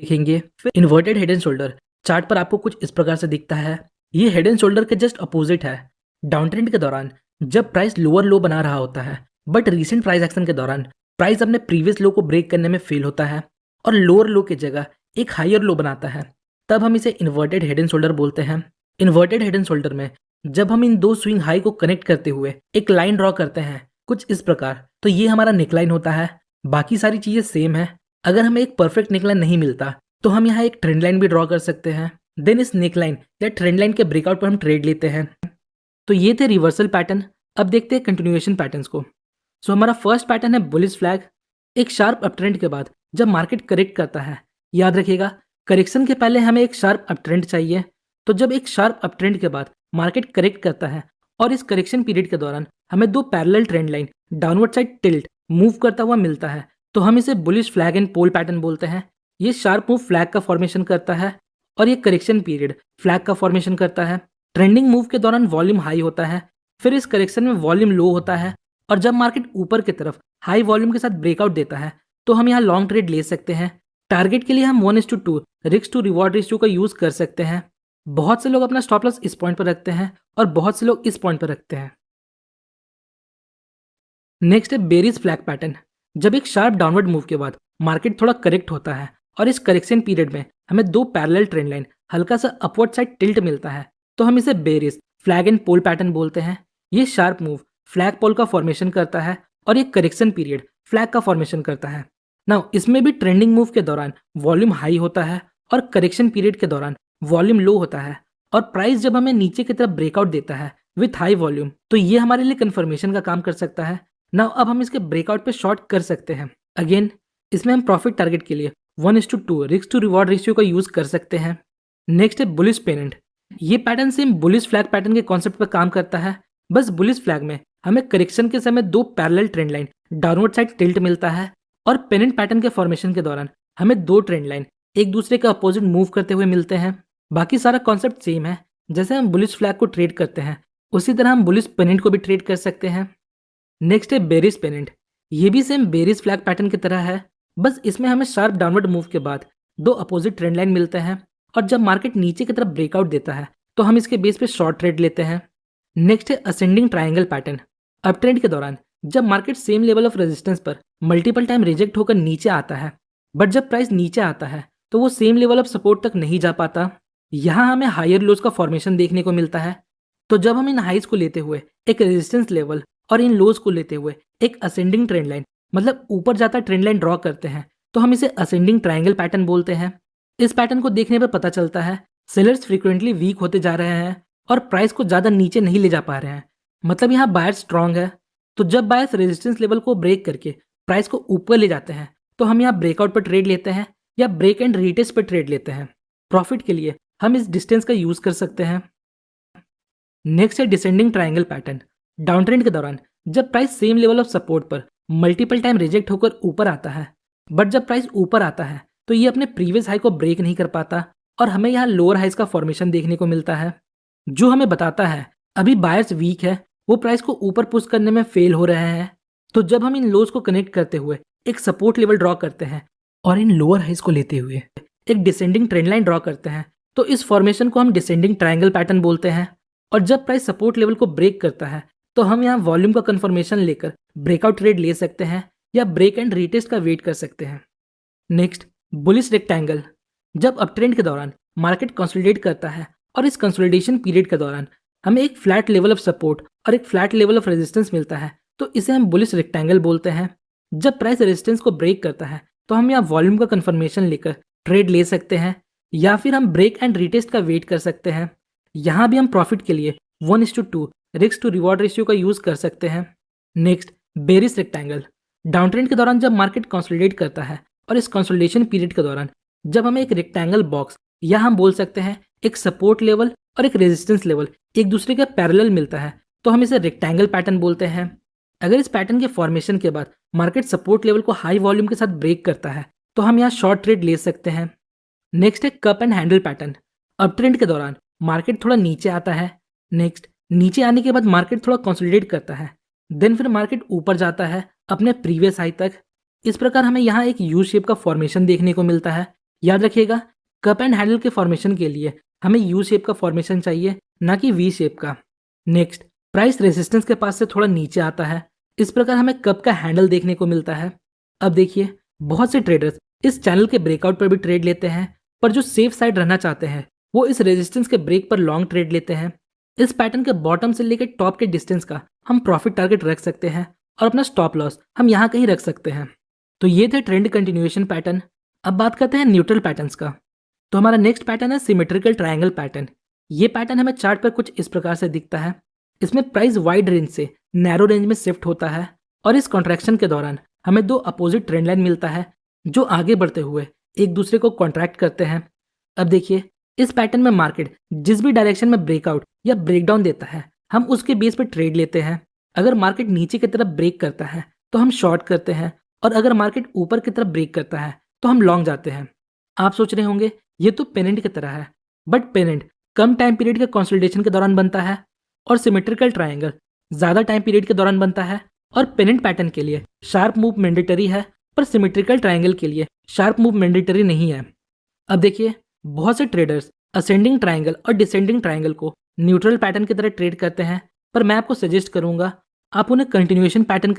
देखेंगे। फिर inverted head and shoulder chart पर आपको कुछ इस प्रकार से दिखता है। ये हेड एंड शोल्डर के जस्ट अपोजिट है। डाउन ट्रेंड के दौरान जब प्राइस लोअर लो बना रहा होता है, बट रीसेंट प्राइस एक्शन के दौरान प्राइस अपने प्रीवियस लो को ब्रेक करने में फेल होता है और लोअर लो की जगह एक हायर लो बनाता है, तब हम इसे इन्वर्टेड हेड एंड शोल्डर बोलते हैं। इन्वर्टेड हेड एंड शोल्डर में जब हम इन दो स्विंग हाई को कनेक्ट करते हुए एक लाइन ड्रॉ करते हैं कुछ इस प्रकार, तो ये हमारा नेकलाइन होता है। बाकी सारी चीजें सेम है। अगर हमें एक परफेक्ट नेकलाइन नहीं मिलता तो हम यहाँ एक ट्रेंड लाइन भी ड्रॉ कर सकते हैं। देन इस नेकलाइन या ट्रेंड लाइन के ब्रेकआउट पर हम ट्रेड लेते हैं। तो ये थे रिवर्सल पैटर्न। अब देखते हैं कंटिन्यूएशन पैटर्न्स को। सो हमारा फर्स्ट पैटर्न है बुलिश फ्लैग। एक शार्प अपट्रेंड के बाद जब मार्केट करेक्ट करता है, याद रखिएगा करेक्शन के पहले हमें एक शार्प अपट्रेंड चाहिए। तो जब एक शार्प अपट्रेंड के बाद मार्केट करेक्ट करता है और इस करेक्शन पीरियड के दौरान हमें दो parallel trend line downward side tilt move करता हुआ मिलता है, तो हम इसे bullish flag and pole pattern बोलते हैं। ये शार्प मूव फ्लैग का फॉर्मेशन करता है और ये करेक्शन पीरियड फ्लैग का फॉर्मेशन करता है। ट्रेंडिंग मूव के दौरान वॉल्यूम हाई होता है, फिर इस करेक्शन में वॉल्यूम लो होता है और जब मार्केट ऊपर की तरफ हाई वॉल्यूम के साथ ब्रेकआउट देता है तो हम यहाँ लॉन्ग ट्रेड ले सकते हैं। टारगेट के लिए हम 1:2 रिस्क टू रिवॉर्ड रेशियो का यूज कर सकते हैं। बहुत से लोग अपना स्टॉप लॉस इस पॉइंट पर रखते हैं और बहुत से लोग इस पॉइंट पर रखते हैं। नेक्स्ट है बेरिश फ्लैग पैटर्न। जब एक शार्प डाउनवर्ड मूव के बाद मार्केट थोड़ा करेक्ट होता है और इस करेक्शन पीरियड में हमें दो पैरेलल ट्रेंड लाइन हल्का सा अपवर्ड साइड टिल्ट मिलता है, तो हम इसे bearish flag and pole pattern बोलते हैं। ये शार्प मूव फ्लैग पोल का फॉर्मेशन करता है और ये करेक्शन पीरियड फ्लैग का फॉर्मेशन करता है। नाउ इसमें भी ट्रेंडिंग मूव के दौरान वॉल्यूम हाई होता है और करेक्शन पीरियड के दौरान वॉल्यूम लो होता है और प्राइस जब हमें नीचे की तरफ ब्रेकआउट देता है विथ हाई वॉल्यूम, तो ये हमारे लिए कंफर्मेशन का काम कर सकता है। नाउ अब हम इसके ब्रेकआउट पे शॉर्ट कर सकते हैं। अगेन इसमें हम प्रॉफिट टारगेट के लिए 1:2 रिस्क टू रिवॉर्ड रेशियो का यूज कर सकते हैं। नेक्स्ट है बुलिश पेनेंट। ये pattern same bullish flag pattern के कॉन्सेप्ट पर काम करता है, बस बुलिश फ्लैग में हमें करेक्शन के समय दो parallel trend line downward side tilt मिलता है और पेनेंट पैटर्न के फॉर्मेशन के दौरान हमें दो ट्रेंड लाइन एक दूसरे के अपोजिट मूव करते हुए मिलते हैं। बाकी सारा कॉन्सेप्ट सेम है। जैसे हम बुलिश फ्लैग को ट्रेड करते हैं उसी तरह हम बुलिश पेनेंट को भी ट्रेड कर सकते हैं। नेक्स्ट है बेरिश पेनेंट। ये भी सेम बेरिश फ्लैग पैटर्न की तरह है, बस इसमें हमें शार्प डाउनवर्ड मूव के बाद दो अपोजिट ट्रेंड लाइन मिलते हैं और जब मार्केट नीचे की तरफ ब्रेकआउट देता है तो हम इसके बेस पे शॉर्ट ट्रेड लेते हैं। नेक्स्ट है ascending triangle pattern. Up trend के दौरान जब market same level of resistance पर मल्टीपल टाइम रिजेक्ट होकर नीचे आता है, बट जब प्राइस नीचे आता है तो वो सेम लेवल ऑफ सपोर्ट तक नहीं जा पाता। यहाँ हमें हायर लोज का फॉर्मेशन देखने को मिलता है। तो जब हम इन हाइज को लेते हुए एक रेजिस्टेंस लेवल और इन लोज को लेते हुए एक असेंडिंग ट्रेंड लाइन मतलब ऊपर जाता ट्रेंड लाइन ड्रॉ करते हैं, तो हम इसे असेंडिंग ट्रायंगल पैटर्न बोलते हैं। इस पैटर्न को देखने पर पता चलता है सेलर्स फ्रीक्वेंटली वीक होते जा रहे हैं और प्राइस को ज़्यादा नीचे नहीं ले जा पा रहे हैं, मतलब यहाँ बायर्स स्ट्रांग है। तो जब बायर्स रेजिस्टेंस लेवल को ब्रेक करके प्राइस को ऊपर ले जाते हैं तो हम यहाँ ब्रेकआउट पर ट्रेड लेते हैं या ब्रेक एंड रीटेस्ट पर ट्रेड लेते हैं। प्रॉफिट के लिए हम इस डिस्टेंस का यूज कर सकते हैं। नेक्स्ट है descending triangle pattern. Down trend के दौरान जब price same level of support पर मल्टीपल टाइम रिजेक्ट होकर ऊपर आता है, बट जब प्राइस ऊपर आता है तो ये अपने प्रीवियस हाई को ब्रेक नहीं कर पाता और हमें यहाँ लोअर हाइज का फॉर्मेशन देखने को मिलता है, जो हमें बताता है अभी बायर्स वीक है, वो प्राइस को ऊपर पुश करने में फेल हो रहे हैं। तो जब हम इन लोज को कनेक्ट करते हुए एक सपोर्ट लेवल ड्रॉ करते हैं और इन लोअर हाइज को लेते हुए एक डिसेंडिंग ट्रेंड लाइन ड्रॉ करते हैं, तो इस फॉर्मेशन को हम डिसेंडिंग ट्रायंगल पैटर्न बोलते हैं। और जब प्राइस सपोर्ट लेवल को ब्रेक करता है तो हम यहाँ वॉल्यूम का कंफर्मेशन लेकर ब्रेकआउट ट्रेड ले सकते हैं या ब्रेक एंड रीटेस्ट का वेट कर सकते हैं। Next bullish rectangle. जब अपट्रेंड के दौरान मार्केट कंसोलिडेट करता है और इस कंसोलिडेशन पीरियड के दौरान हमें एक फ्लैट लेवल ऑफ सपोर्ट और एक फ्लैट लेवल ऑफ रेजिस्टेंस मिलता है, तो इसे हम बुलिश रेक्टेंगल बोलते हैं। जब प्राइस रेजिस्टेंस को ब्रेक करता है तो हम यहाँ वॉल्यूम का कंफर्मेशन लेकर ट्रेड ले सकते हैं या फिर हम ब्रेक एंड रीटेस्ट का वेट कर सकते हैं। यहाँ भी हम प्रॉफिट के लिए 1:2 रिस्क टू रिवॉर्ड रेशियो का यूज कर सकते हैं। Next bearish rectangle. Down trend के दौरान जब मार्केट कंसोलिडेट करता है और इस कंसोलिडेशन पीरियड के दौरान जब हमें एक रेक्टेंगल बॉक्स या हम बोल सकते हैं एक सपोर्ट लेवल और एक रेजिस्टेंस लेवल एक दूसरे के पैरेलल मिलता है, तो हम इसे रेक्टेंगल पैटर्न बोलते हैं। अगर इस पैटर्न के फॉर्मेशन के बाद मार्केट सपोर्ट लेवल को हाई वॉल्यूम के साथ ब्रेक करता है तो हम यहाँ शॉर्ट ट्रेड ले सकते हैं। नेक्स्ट है cup and handle pattern. Up trend के दौरान मार्केट थोड़ा नीचे आता है, नेक्स्ट नीचे आने के बाद मार्केट थोड़ा कंसोलिडेट करता है, देन फिर मार्केट ऊपर जाता है अपने प्रीवियस हाई तक। इस प्रकार हमें यहाँ एक यू शेप का फॉर्मेशन देखने को मिलता है याद रखिएगा, कप एंड हैंडल के फॉर्मेशन के लिए हमें यू शेप का फॉर्मेशन चाहिए, ना कि वी शेप का। नेक्स्ट, प्राइस रेजिस्टेंस के पास से थोड़ा नीचे आता है, इस प्रकार हमें कप का हैंडल देखने को मिलता है। अब देखिए, बहुत से ट्रेडर्स इस चैनल के ब्रेकआउट पर भी ट्रेड लेते हैं, पर जो सेफ साइड रहना चाहते हैं वो इस रेजिस्टेंस के ब्रेक पर लॉन्ग ट्रेड लेते हैं। इस पैटर्न के बॉटम से लेकर टॉप के डिस्टेंस का हम प्रॉफिट टारगेट रख सकते हैं और अपना स्टॉप लॉस हम यहाँ कहीं रख सकते हैं। तो ये थे ट्रेंड कंटिन्यूएशन पैटर्न। अब बात करते हैं न्यूट्रल पैटर्न्स का। तो हमारा नेक्स्ट पैटर्न है सिमेट्रिकल ट्रायंगल पैटर्न। ये पैटर्न हमें चार्ट पर कुछ इस प्रकार से दिखता है। इसमें प्राइस वाइड रेंज से नैरो रेंज में शिफ्ट होता है और इस कॉन्ट्रैक्शन के दौरान हमें दो अपोजिट ट्रेंड लाइन मिलता है जो आगे बढ़ते हुए एक दूसरे को कॉन्ट्रैक्ट करते हैं। अब देखिए, इस पैटर्न में मार्केट जिस भी डायरेक्शन में ब्रेकआउट या ब्रेकडाउन देता है हम उसके बेस पर ट्रेड लेते हैं। अगर मार्केट नीचे की तरफ ब्रेक करता है तो हम शॉर्ट करते हैं, और अगर मार्केट ऊपर की तरफ ब्रेक करता है तो हम लॉन्ग जाते हैं। आप सोच रहे होंगे ये तो पेनेंट की तरह है, but pennant come time period के कंसोलिडेशन के दौरान बनता है और सिमेट्रिकल ट्रायंगल ज़्यादा टाइम पीरियड के दौरान बनता है। और पेनेंट पैटर्न के लिए शार्प मूव मैंडेटरी है, पर सिमेट्रिकल ट्रायंगल के लिए शार्प मूव मैंडेटरी नहीं है। अब देखिए, बहुत से ट्रेडर्स असेंडिंग ट्रायंगल और डिसेंडिंग ट्रायंगल को न्यूट्रल पैटर्न की तरह ट्रेड करते हैं, पर मैं आपको सजेस्ट करूंगा आप उन्हें कंटिन्यूएशन पैटर्न की